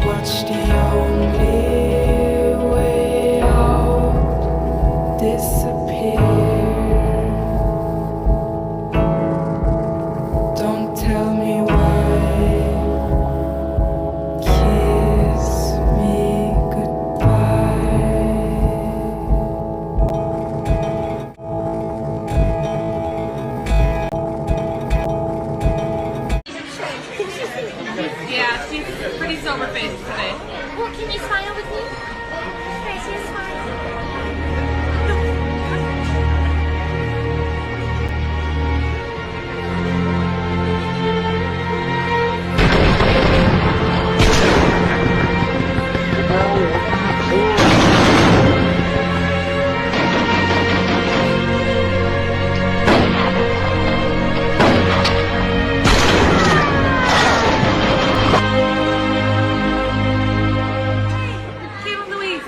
watch the only way out disappear. Don't tell me why. Kiss me goodbye. Yeah, she's pretty sober-faced today. Well, can you smile with me? Can I see a smile? Caitlin Louise.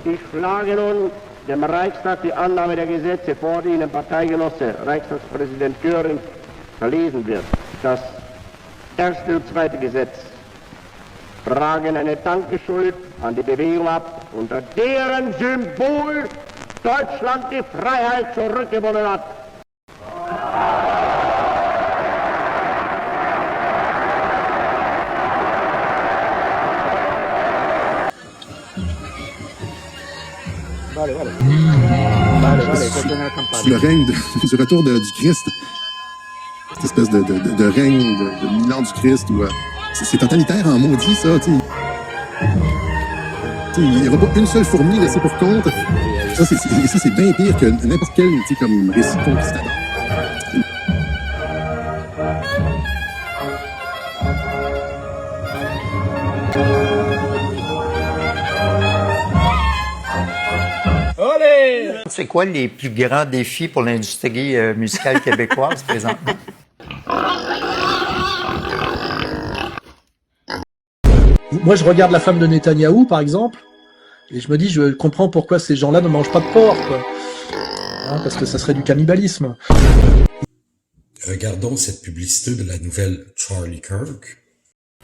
Ich schlage nun dem Reichstag die Annahme der Gesetze vor, die Ihnen Parteigenosse Reichstagspräsident Göring verlesen wird. Das erste und zweite Gesetz tragen eine Dankeschuld an die Bewegung ab, unter deren Symbol Deutschland die Freiheit zurückgewonnen hat. Le règne du retour du Christ, cette espèce de règne de 1000 ans du Christ, où c'est totalitaire en maudit, ça, tu sais. Il n'y aura pas une seule fourmi laissée pour compte. Ça, c'est bien pire que n'importe quel, tu sais, comme récit conquistador. C'est quoi les plus grands défis pour l'industrie musicale québécoise présentement? Moi, je regarde la femme de Netanyahou, par exemple, et je me dis, je comprends pourquoi ces gens-là ne mangent pas de porc, quoi. Hein, parce que ça serait du cannibalisme. Regardons cette publicité de la nouvelle Charlie Kirk.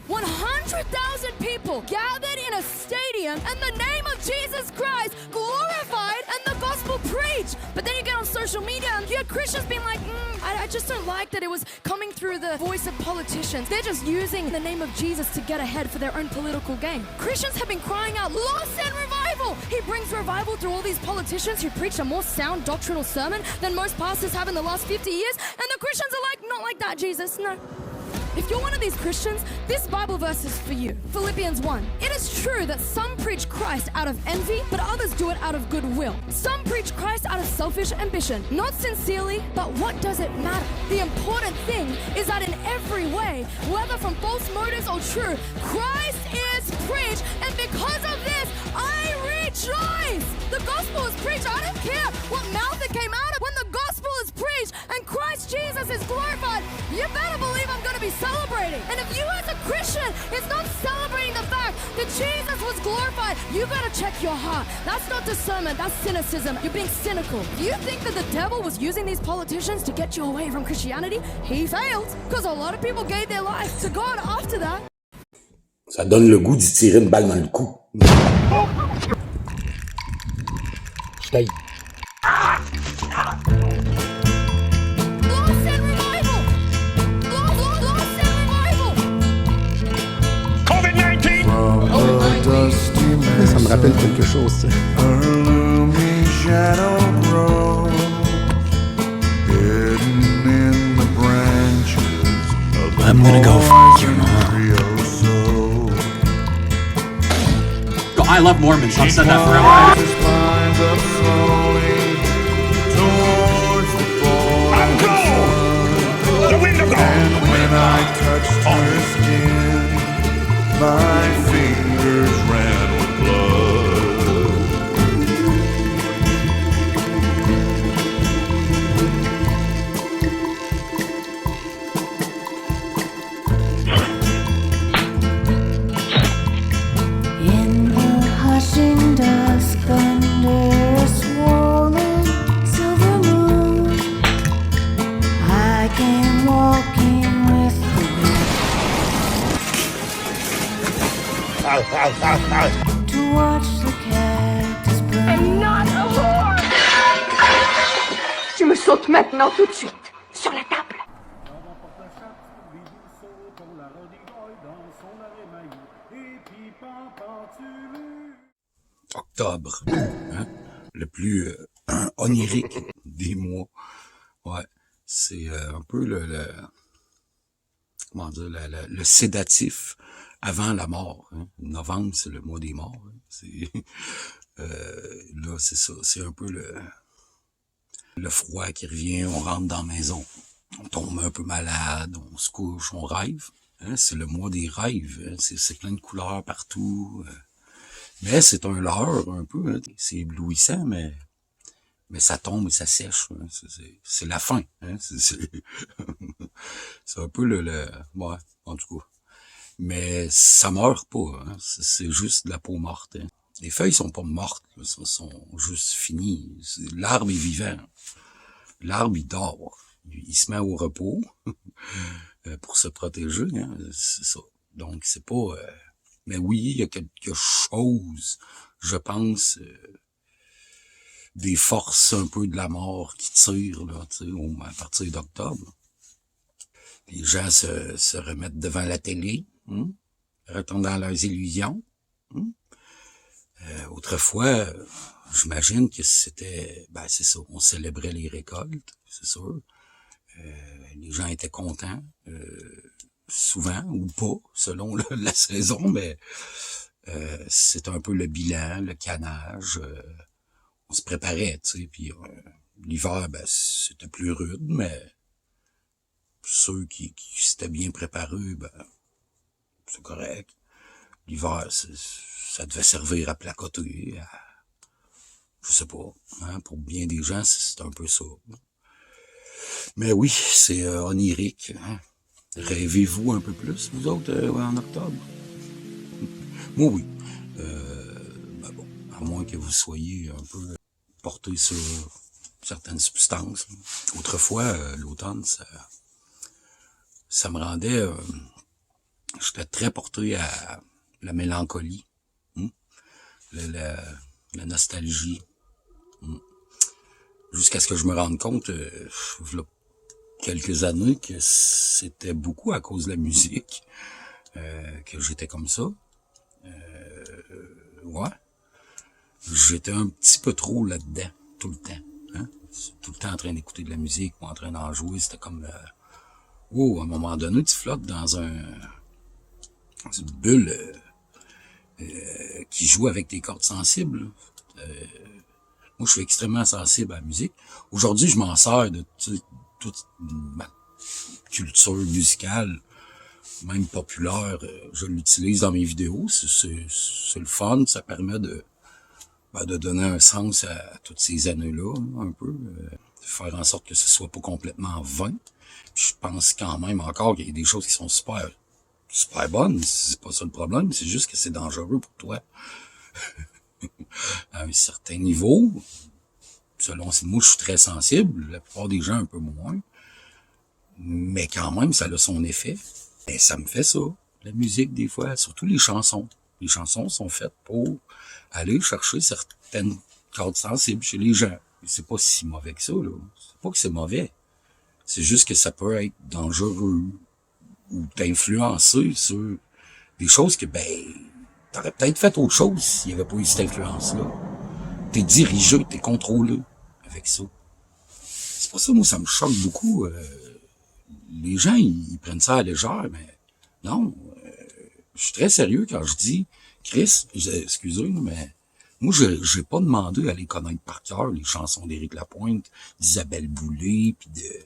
100,000 people gathered in a stadium and the name of Jesus Christ glorified and the gospel preached. But then you get on social media and you have Christians being like, I just don't like that it was coming through the voice of politicians. They're just using the name of Jesus to get ahead for their own political gain. Christians have been crying out, loss and revival. He brings revival through all these politicians who preach a more sound doctrinal sermon than most pastors have in the last 50 years. And the Christians are like, not like that, Jesus, no. If you're one of these Christians, this Bible verse is for you. Philippians 1. It is true that some preach Christ out of envy, but others do it out of goodwill. Some preach Christ out of selfish ambition, not sincerely, but what does it matter? The important thing is that in every way, whether from false motives or true, Christ is preached, and because of this, I rejoice. The gospel is preached. I don't care what mouth it came out of. When the gospel is preached and Christ Jesus is glorified, you better believe I'm going to be celebrating. And if you as a Christian is not celebrating the fact that Jesus was glorified, you got to check your heart. That's not discernment, that's cynicism. You're being cynical. If you think that the devil was using these politicians to get you away from Christianity, he failed. Because a lot of people gave their life to God after that. Ça donne le goût d'y tirer une balle dans le cou. Je rappelle quelque chose, tu sais. I'm gonna go your mom. I love Mormons. I've said that forever. I'm cold! The window gone! And when I touched her skin, my fingers ran with blood. In the hushing dusk under a swollen silver moon, I came walking with the wind to watch the cactus bloom. I'm not a whore! Tu me sautes maintenant tout de suite, sur la table. Octobre, hein? Le plus onirique des mois. Ouais, c'est un peu comment dire, le sédatif avant la mort. Hein? Novembre, c'est le mois des morts. Hein? C'est là, c'est ça. C'est un peu le froid qui revient. On rentre dans la maison, on tombe un peu malade, on se couche, on rêve. Hein? C'est le mois des rêves. Hein? C'est plein de couleurs partout. Mais c'est un leurre un peu, hein. C'est éblouissant, mais ça tombe et ça sèche. Hein. C'est la fin. Hein. C'est un peu ouais, en tout cas. Mais ça meurt pas. Hein. C'est juste de la peau morte. Hein. Les feuilles sont pas mortes, là. Ça sont juste finies. L'arbre est vivant. L'arbre, il dort. Il se met au repos pour se protéger. Hein. C'est ça. Donc, c'est pas... Mais oui, il y a quelque chose, je pense, des forces un peu de la mort qui tirent là, tu sais, à partir d'octobre. Les gens se remettent devant la télé, retournent dans leurs illusions. Autrefois, j'imagine que c'était, c'est ça, on célébrait les récoltes, c'est sûr. Les gens étaient contents. Souvent ou pas, selon la saison, mais c'est un peu le bilan, le canage. On se préparait, tu sais, puis l'hiver, c'était plus rude, mais ceux qui s'étaient bien préparés, c'est correct. L'hiver, ça devait servir à placoter, je sais pas, hein, pour bien des gens, c'est un peu ça. Mais oui, c'est onirique, hein. Rêvez-vous un peu plus, vous autres, en octobre? Moi, oui. Bon, à moins que vous soyez un peu porté sur certaines substances. Autrefois, l'automne, ça me rendait... j'étais très porté à la mélancolie, la nostalgie. Jusqu'à ce que je me rende compte, quelques années, que c'était beaucoup à cause de la musique que j'étais comme ça. Ouais. J'étais un petit peu trop là-dedans, tout le temps. Hein? Tout le temps en train d'écouter de la musique ou en train d'en jouer. C'était comme... à un moment donné, tu flottes dans une bulle qui joue avec tes cordes sensibles. Moi, je suis extrêmement sensible à la musique. Aujourd'hui, je m'en sers de toute ma culture musicale, même populaire. Je l'utilise dans mes vidéos. C'est le fun. Ça permet de donner un sens à toutes ces années-là, un peu. De faire en sorte que ce soit pas complètement vain. Puis je pense quand même encore qu'il y a des choses qui sont super bonnes. C'est pas ça le problème. C'est juste que c'est dangereux pour toi. À un certain niveau, selon moi, je suis très sensible, la plupart des gens un peu moins, mais quand même, ça a son effet. Et ça me fait ça, la musique des fois, surtout les chansons. Les chansons sont faites pour aller chercher certaines cordes sensibles chez les gens. Et c'est pas si mauvais que ça, là. C'est pas que c'est mauvais. C'est juste que ça peut être dangereux ou t'influencer sur des choses que, t'aurais peut-être fait autre chose s'il n'y avait pas eu cette influence-là. T'es dirigé, t'es contrôlé avec ça. C'est pour ça, moi, ça me choque beaucoup. Les gens, ils prennent ça à la légère, mais non. Je suis très sérieux quand je dis, Chris, excusez, mais moi, j'ai pas demandé à les connaître par cœur, les chansons d'Éric Lapointe, d'Isabelle Boulay, puis de...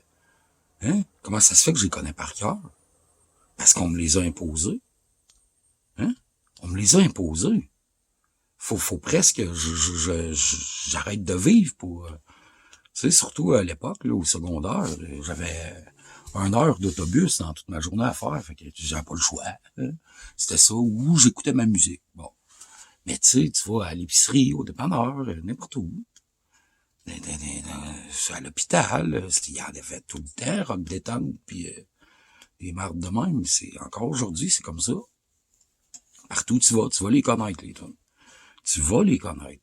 Hein? Comment ça se fait que je les connais par cœur? Parce qu'on me les a imposés. Hein? On me les a imposés. Faut presque que j'arrête de vivre pour... tu sais, surtout à l'époque, là, au secondaire, j'avais 1 heure d'autobus dans toute ma journée à faire, fait que j'avais pas le choix. Hein? C'était ça, ou j'écoutais ma musique. Bon. Mais tu sais, tu vas à l'épicerie, au dépanneur, n'importe où. À l'hôpital, il y en avait tout le temps, rock détente, puis des mardes de même. C'est encore aujourd'hui, c'est comme ça. Partout où tu vas les connaître, les tunes. Tu vas les connaître.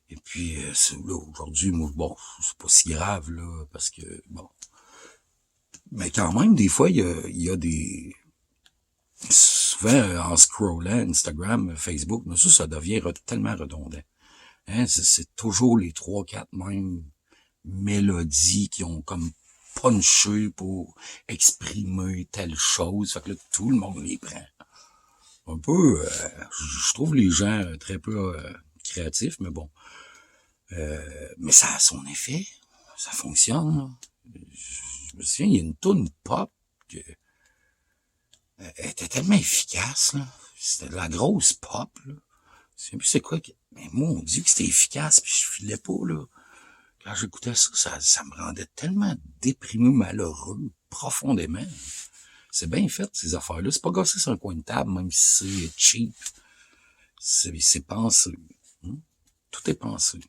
Et puis, là, aujourd'hui, moi, bon, c'est pas si grave, là, parce que, bon. Mais quand même, des fois, il y a des... Souvent, en scrollant Instagram, Facebook, mais ça devient tellement redondant. Hein, c'est toujours les 3-4 mêmes mélodies qui ont comme punché pour exprimer telle chose. Fait que là, tout le monde les prend. Un peu, je trouve les gens très peu créatifs, mais bon. Mais ça a son effet. Ça fonctionne, là. Je me souviens, il y a une toune pop que elle était tellement efficace, là. C'était de la grosse pop, là. Je sais plus c'est quoi. Mais moi, on dit que c'était efficace, puis je filais pas, là. Quand j'écoutais ça me rendait tellement déprimé, malheureux, profondément. C'est bien fait, ces affaires-là. C'est pas gossé sur un coin de table, même si c'est cheap. C'est pensé. Hein? Tout est pensé.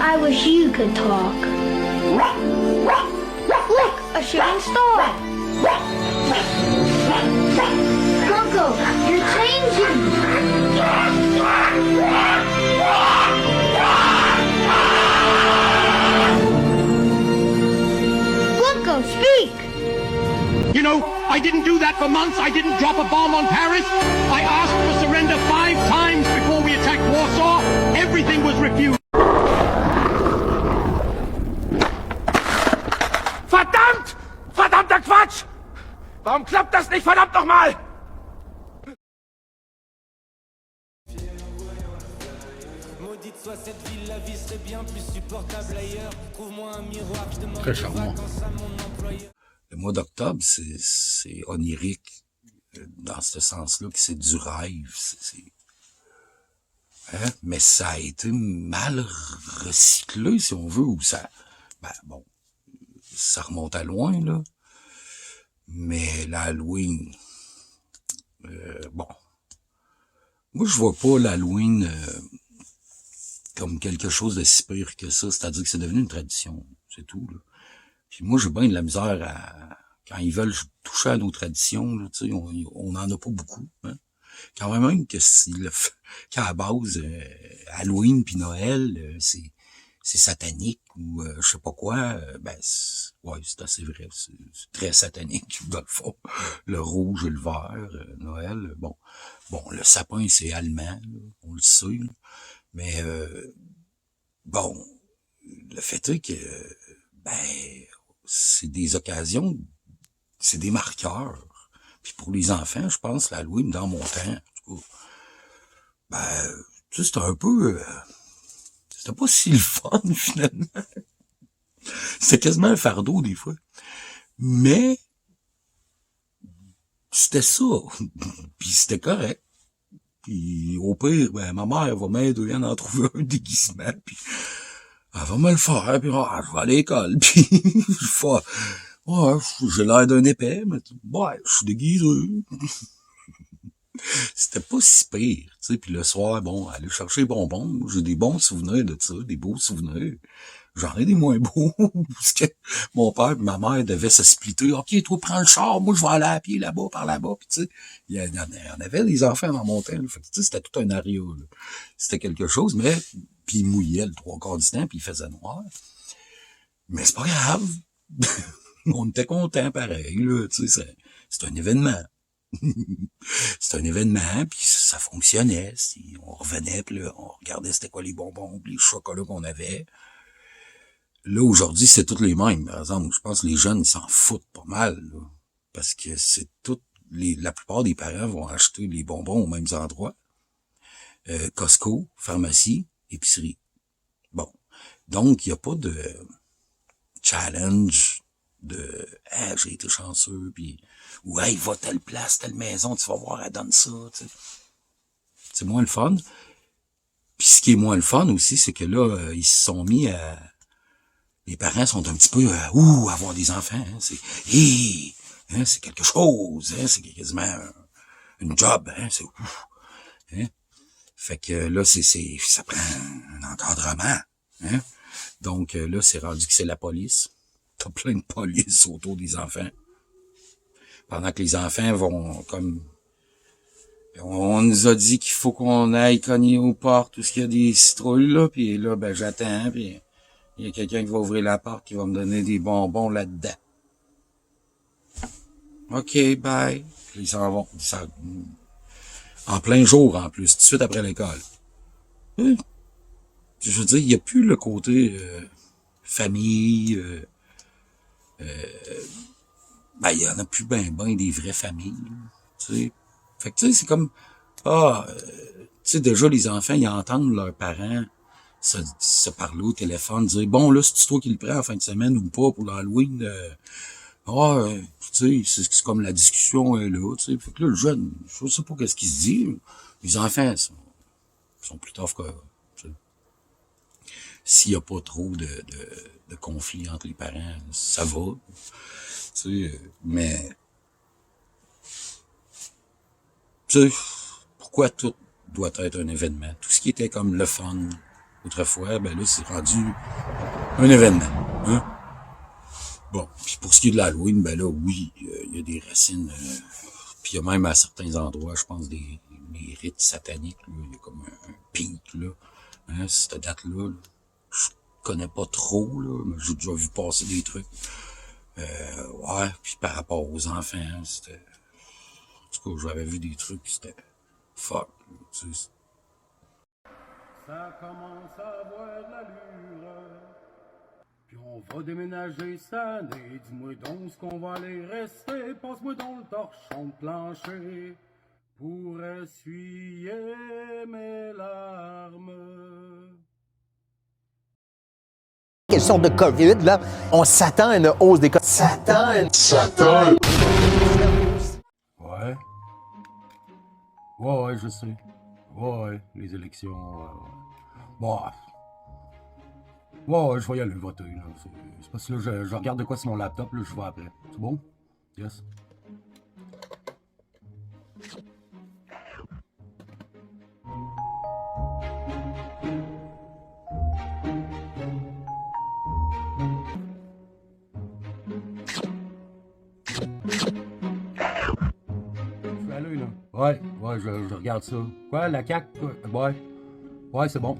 I wish you could talk. Look, a shooting star. Coco, you're changing. Coco, speak. You know, I didn't do that for months. I didn't drop a bomb on Paris. I asked for surrender 5 times before we attacked Warsaw. Everything was refused. Verdammt! Verdammter Quatsch! Warum klappt das nicht, verdammt nochmal? Très charmant. Le mois d'octobre, c'est onirique, dans ce sens-là, que c'est du rêve. Hein? Mais ça a été mal recyclé, si on veut, ou ça... Ben, bon, ça remonte à loin, là. Mais l'Halloween... bon. Moi, je vois pas l'Halloween comme quelque chose de si pire que ça. C'est-à-dire que c'est devenu une tradition. C'est tout, là. Puis moi, j'ai bien de la misère à... Quand ils veulent toucher à nos traditions, là, tu sais, on en a pas beaucoup, hein. Quand même que qu'à la base, Halloween puis Noël, c'est satanique ou je sais pas quoi, ouais, c'est assez vrai. C'est très satanique, dans le fond. Le rouge et le vert, Noël, bon, le sapin, c'est allemand, là, on le sait, là. Mais bon, le fait est que c'est des occasions, c'est des marqueurs. Puis pour les enfants, je pense, l'Halloween, dans mon temps, en tout cas, tu sais, c'était un peu... c'était pas si le fun, finalement. C'était quasiment un fardeau, des fois. Mais c'était ça. Puis c'était correct. Puis au pire, ma mère va m'aider à en trouver un déguisement. Puis elle va me le faire. Puis je vais à l'école. Puis j'ai l'air d'un épais, mais je suis déguisé. C'était pas si pire, tu sais. Puis le soir, aller chercher les bonbons. J'ai des bons souvenirs de ça, des beaux souvenirs. J'en ai des moins beaux, parce que mon père et ma mère devaient se splitter. OK, toi, prends le char, moi, je vais aller à pied là-bas, par là-bas. Puis tu sais, il y en avait des enfants dans mon temps. Là. Fait que, tu sais, c'était tout un aria. C'était quelque chose, mais puis il mouillait le 3/4 du temps, puis il faisait noir. Mais c'est pas grave. On était contents, pareil, là. Tu sais, c'est un événement. C'est un événement, puis ça fonctionnait. On revenait, puis là, on regardait c'était quoi les bonbons, les chocolats qu'on avait. Là, aujourd'hui, c'est tous les mêmes, par exemple. Je pense que les jeunes, ils s'en foutent pas mal, là, parce que c'est la plupart des parents vont acheter les bonbons aux mêmes endroits. Costco, pharmacie, épicerie. Bon. Donc, il n'y a pas de challenge de j'ai été chanceux, puis ou hey, va telle place, telle maison, tu vas voir, elle donne ça, tu sais. C'est moins le fun. Puis ce qui est moins le fun aussi, c'est que là, ils se sont mis à... Les parents sont un petit peu avoir des enfants, hein, c'est quelque chose, hein, c'est quasiment une job, hein, c'est hein. Fait que là, ça prend un encadrement, hein. Donc là, c'est rendu que c'est la police. T'as plein de police autour des enfants. Pendant que les enfants vont comme... On nous a dit qu'il faut qu'on aille cogner aux portes, tout ce qu'il y a des citrouilles, là, puis là, j'attends, puis il y a quelqu'un qui va ouvrir la porte, qui va me donner des bonbons là-dedans. OK, bye. Puis ils s'en vont. En plein jour, en plus, tout de suite après l'école. Je veux dire, il n'y a plus le côté famille... il y en a plus ben des vraies familles, tu sais. Fait que, tu sais, c'est comme, tu sais, déjà, les enfants, ils entendent leurs parents se parler au téléphone, dire, bon, là, c'est toi qui le prends en fin de semaine ou pas pour l'Halloween, tu sais, c'est comme la discussion est là, tu sais. Fait que là, le jeune, je sais pas qu'est-ce qu'il se dit, les enfants sont plus tough que, tu sais. S'il y a pas trop de conflits entre les parents, ça va. Tu sais, mais... Tu sais, pourquoi tout doit être un événement? Tout ce qui était comme le fun autrefois, là, c'est rendu un événement. Hein? Bon, puis pour ce qui est de l'Halloween, là, oui, il y a des racines... puis il y a même à certains endroits, je pense, des rites sataniques. Il y a comme un pic, là. Hein, cette date-là, là. Je connais pas trop, là, mais j'ai déjà vu passer des trucs. Ouais, puis par rapport aux enfants, c'était... En tout cas, j'avais vu des trucs, c'était... Fuck, tu sais. Ça commence à avoir de l'allure. Puis on va déménager cette année. Dis-moi donc ce qu'on va aller rester. Passe-moi donc le torchon de plancher pour essuyer mes larmes. Quelle sorte de COVID, là? On s'attend à une hausse des cas. Satan! Ouais, je sais. Ouais, les élections. Bon. Ouais, je vais y aller voter, là. C'est parce que là, je regarde de quoi sur mon laptop, là, je vois après. C'est bon? Yes. Ouais, Ouais, je regarde ça. Quoi, la CAQ? Ouais. Ouais, c'est bon.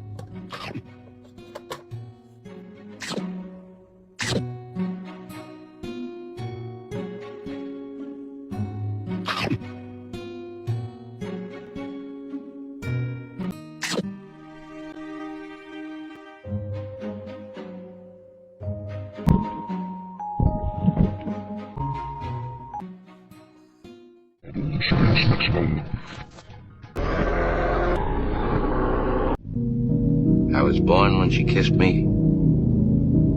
I was born when she kissed me.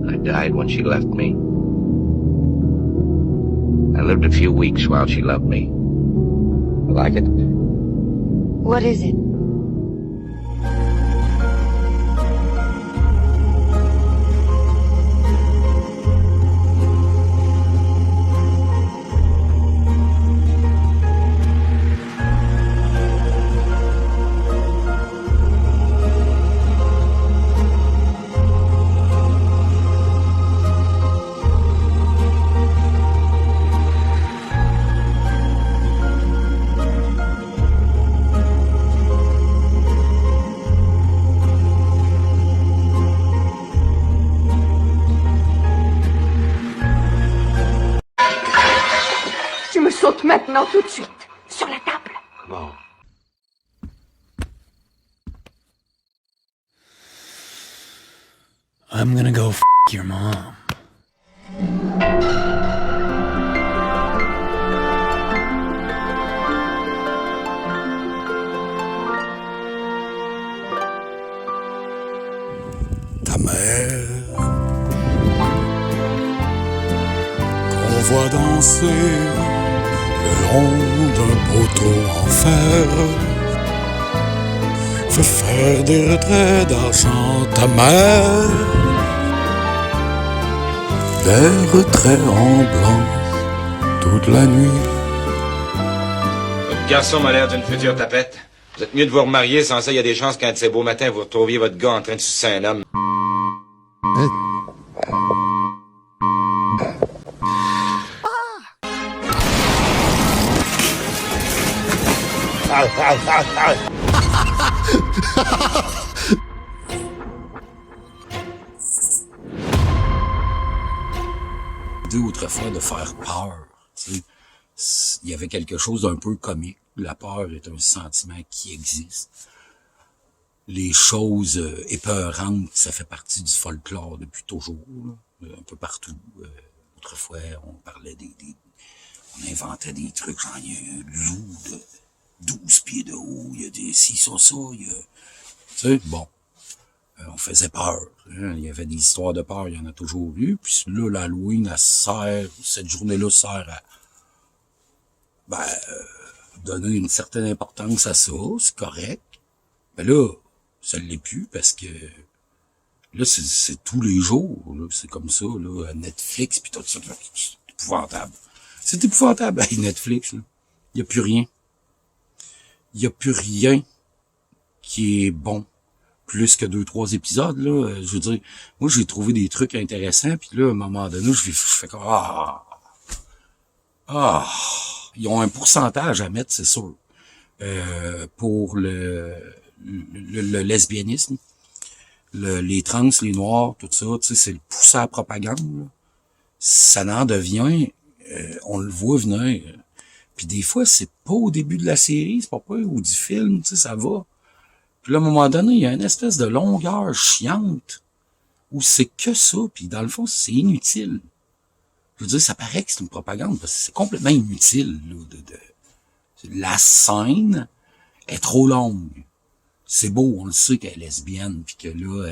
I died when she left me. I lived a few weeks while she loved me. You like it? What is it? Tu me sautes maintenant tout de suite. Sur la table. Bon. I'm gonna go f your mom. Ta mère qu'on voit danser le long d'un poteau en fer fait faire des retraits d'argent. Ta mère, des retraits en blanc toute la nuit. Votre garçon m'a l'air d'une future tapette. Vous êtes mieux de vous remarier, sans ça, il y a des chances qu'un de ces beaux matins, vous retrouviez votre gars en train de sucer un homme. Autrefois de faire peur. Tu sais, il y avait quelque chose d'un peu comique. La peur est un sentiment qui existe. Les choses épeurantes, ça fait partie du folklore depuis toujours, là, un peu partout. Autrefois, on parlait on inventait des trucs, genre il y a un loup de 12 pieds de haut, il y a des ci, ça, il y a... Tu sais, bon. On faisait peur. Hein? Il y avait des histoires de peur, il y en a toujours eu. Puis là, l'Halloween, elle sert, cette journée-là sert à donner une certaine importance à ça, c'est correct. Mais là, ça ne l'est plus parce que là, c'est tous les jours. Là, c'est comme ça, là, Netflix, puis tout ça. C'est épouvantable. C'est épouvantable, hey, Netflix. Il n'y a plus rien. Il n'y a plus rien qui est bon. Plus que 2-3 épisodes, là, je veux dire, moi, j'ai trouvé des trucs intéressants, puis là, à un moment donné, je fais comme, ils ont un pourcentage à mettre, c'est sûr, pour le lesbianisme, les trans, les noirs, tout ça, tu sais, c'est le poussé à la propagande, là. Ça n'en devient, on le voit venir, puis des fois, c'est pas au début de la série, c'est pas ou du film, tu sais, ça va. Puis là, à un moment donné, il y a une espèce de longueur chiante où c'est que ça, puis dans le fond, c'est inutile. Je veux dire, ça paraît que c'est une propagande, parce que c'est complètement inutile. Là, la scène est trop longue. C'est beau, on le sait qu'elle est lesbienne, puis que là,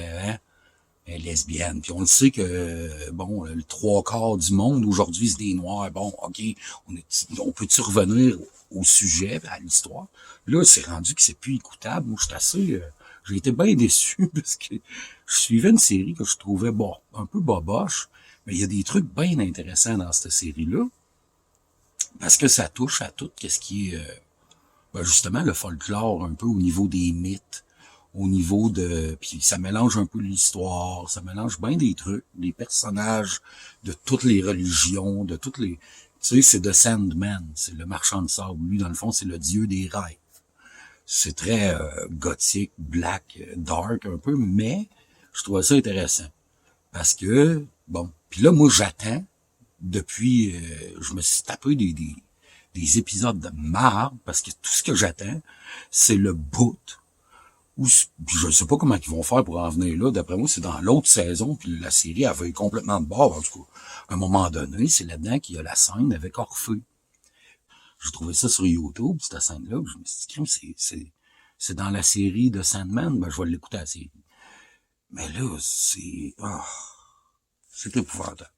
elle est lesbienne. Puis on le sait que, bon, le 3/4 du monde, aujourd'hui, c'est des Noirs. Bon, OK, on peut-tu revenir au sujet, à l'histoire? Là, c'est rendu que c'est plus écoutable. Moi, j'ai été bien déçu parce que je suivais une série que je trouvais, bon, un peu boboche, mais il y a des trucs bien intéressants dans cette série-là parce que ça touche à tout ce qui est, justement, le folklore un peu au niveau des mythes, au niveau de... Puis ça mélange un peu l'histoire, ça mélange bien des trucs, des personnages de toutes les religions, Tu sais, c'est The Sandman, c'est le marchand de sable. Lui, dans le fond, c'est le dieu des rêves. C'est très gothique, black, dark un peu, mais je trouvais ça intéressant. Parce que, bon, puis là, moi, j'attends, depuis, je me suis tapé des épisodes de marde, parce que tout ce que j'attends, c'est le bout. Puis je sais pas comment ils vont faire pour en venir là. D'après moi, c'est dans l'autre saison, puis la série, elle va complètement de bord. En tout cas, à un moment donné, c'est là-dedans qu'il y a la scène avec Orphée. J'ai trouvé ça sur YouTube, cette scène-là, je me suis dit, c'est dans la série de Sandman, ben, je vais l'écouter à la série. Mais là, c'est épouvantable.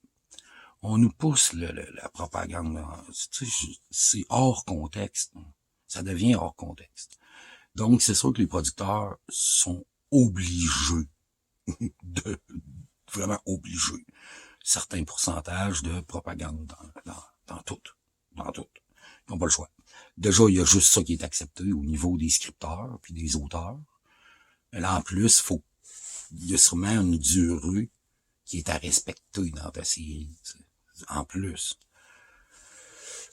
On nous pousse la propagande, là. C'est hors contexte. Ça devient hors contexte. Donc, c'est sûr que les producteurs sont obligés, vraiment obligés, certains pourcentages de propagande dans tout. Ils n'ont pas le choix. Déjà, il y a juste ça qui est accepté au niveau des scripteurs puis des auteurs. Mais là, en plus, il y a sûrement une durée qui est à respecter dans ta série. En plus.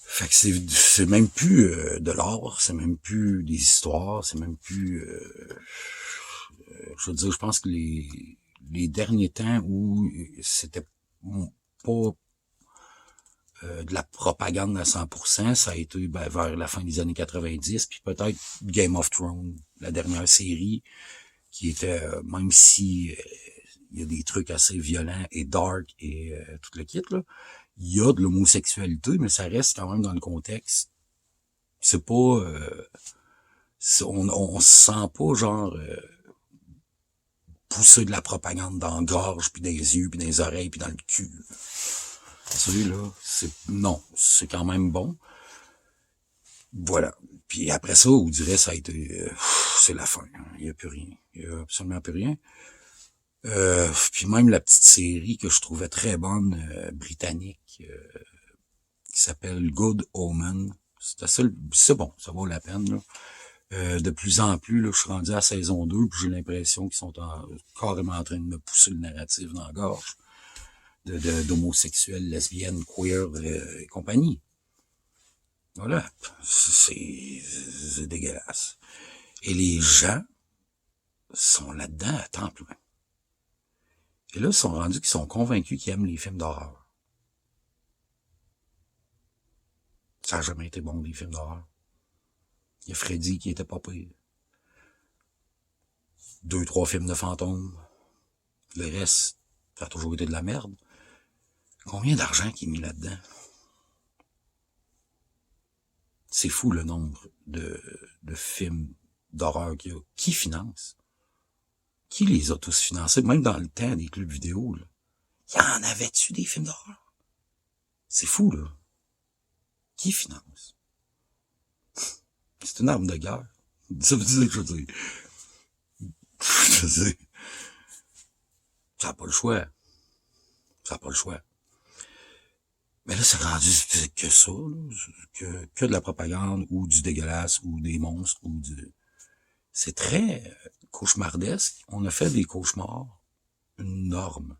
Fait que c'est même plus de l'art, c'est même plus des histoires, c'est même plus... je veux dire, je pense que les derniers temps où c'était pas de la propagande à 100%, ça a été vers la fin des années 90, puis peut-être Game of Thrones, la dernière série, qui était, même si il y a des trucs assez violents et dark et tout le kit, là, il y a de l'homosexualité, mais ça reste quand même dans le contexte. C'est pas... on se sent pas genre pousser de la propagande dans la gorge, puis dans les yeux, puis dans les oreilles, puis dans le cul. Celui-là, c'est quand même bon. Voilà. Puis après ça, on dirait ça a été... c'est la fin. Hein. Il y a plus rien. Il y a absolument plus rien. Puis même la petite série que je trouvais très bonne, britannique, qui s'appelle Good Omen. C'est bon, ça vaut la peine, là. De plus en plus, là, je suis rendu à saison 2, puis j'ai l'impression qu'ils sont carrément en train de me pousser le narratif dans la gorge. D'homosexuels, lesbiennes, queer et compagnie. Voilà. C'est dégueulasse. Et les gens sont là-dedans à temps plein. Et là, ils sont rendus qu'ils sont convaincus qu'ils aiment les films d'horreur. Ça n'a jamais été bon, les films d'horreur. Il y a Freddy qui était pas pire. 2-3 films de fantômes. Le reste, ça a toujours été de la merde. Combien d'argent qui est mis là-dedans? C'est fou le nombre de films d'horreur qu'il y a. Qui finance? Qui les a tous financés? Même dans le temps des clubs vidéo, là. Y en avait-tu des films d'horreur? C'est fou, là. Qui finance? C'est une arme de guerre. Ça veut dire que je veux dire. Je sais. Ça n'a pas le choix. Ça n'a pas le choix. Mais là, c'est rendu que ça, là, que de la propagande, ou du dégueulasse, ou des monstres, ou du... C'est très cauchemardesque. On a fait des cauchemars. Une norme.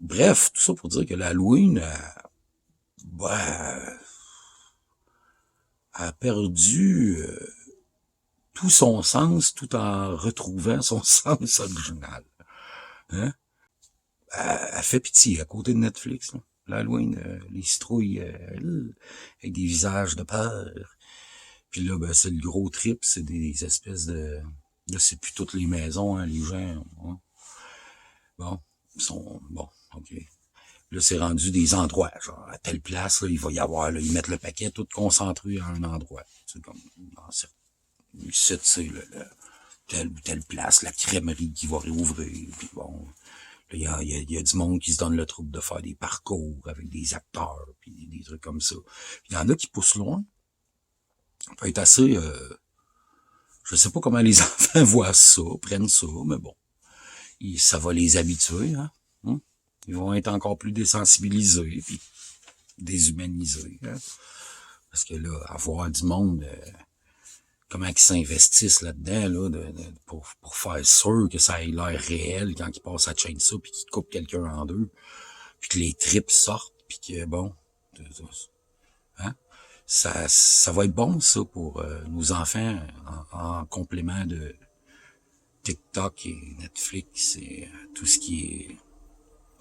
Bref, tout ça pour dire que l'Halloween a perdu tout son sens tout en retrouvant son sens original. Hein? Elle fait pitié à côté de Netflix. Là. L'Halloween, les citrouilles avec des visages de peur. Puis là, c'est le gros trip, c'est des espèces de... Là, c'est plus toutes les maisons, hein, les gens... Hein. Bon, ils sont... Bon, OK. Là, c'est rendu des endroits, genre, à telle place, là, il va y avoir, là, ils mettent le paquet tout concentré à un endroit. C'est comme, dans certains sites, c'est telle ou telle place, la crèmerie qui va réouvrir, puis bon... Il y a du monde qui se donne le trouble de faire des parcours avec des acteurs, puis des trucs comme ça. Il y en a qui poussent loin. Ça peut être assez... je sais pas comment les enfants voient ça, prennent ça, mais bon. Ça va les habituer, hein. Ils vont être encore plus désensibilisés, puis déshumanisés. Hein? Parce que là, avoir du monde... comment ils s'investissent là-dedans, là, pour faire sûr que ça ait l'air réel quand ils passent à Chainsaw puis qu'ils coupent quelqu'un en deux, puis que les tripes sortent, puis que, bon, hein, ça va être bon, ça, pour nos enfants, en complément de TikTok et Netflix et tout ce qui est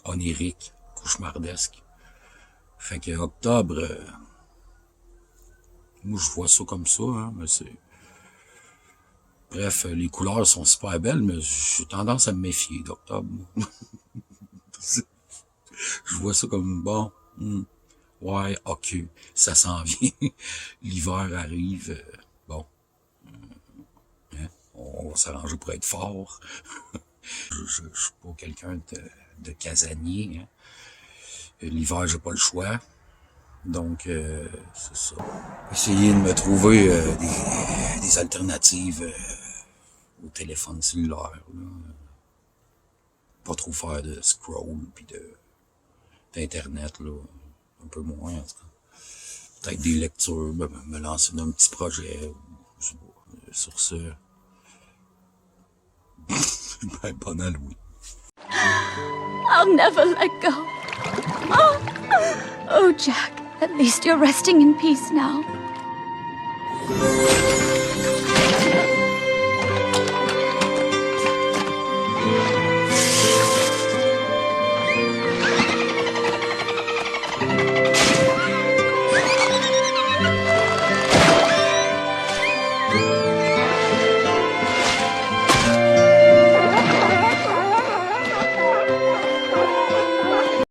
onirique, cauchemardesque. Fait que octobre, moi je vois ça comme ça, hein, mais c'est... Bref, les couleurs sont super belles, mais j'ai tendance à me méfier d'octobre. Je vois ça comme, bon, ouais, ok, ça s'en vient. L'hiver arrive, bon, hein, on va s'arranger pour être fort. Je suis pas quelqu'un de casanier, hein. L'hiver, j'ai pas le choix. Donc, c'est ça. Essayer de me trouver des alternatives au téléphone cellulaire. Là. Pas trop faire de scroll puis d'internet, là. Un peu moins, en tout cas. Peut-être des lectures, me lancer dans un petit projet. Je sais pas. Sur ce, ben, bon Halloween. I'll never let go. Oh, Jack, at least you're resting in peace now.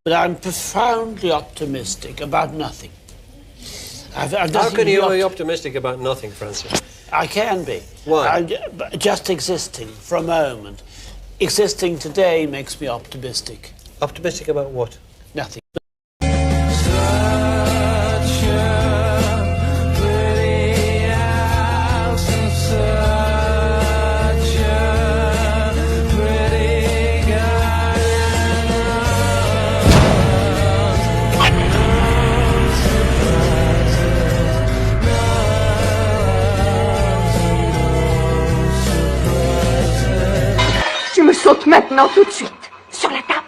But I'm profoundly optimistic about nothing. How can you be optimistic about nothing, Francis? I can be. Why? Just existing for a moment. Existing today makes me optimistic. Optimistic about what? Nothing. Tu me sautes maintenant tout de suite, sur la table.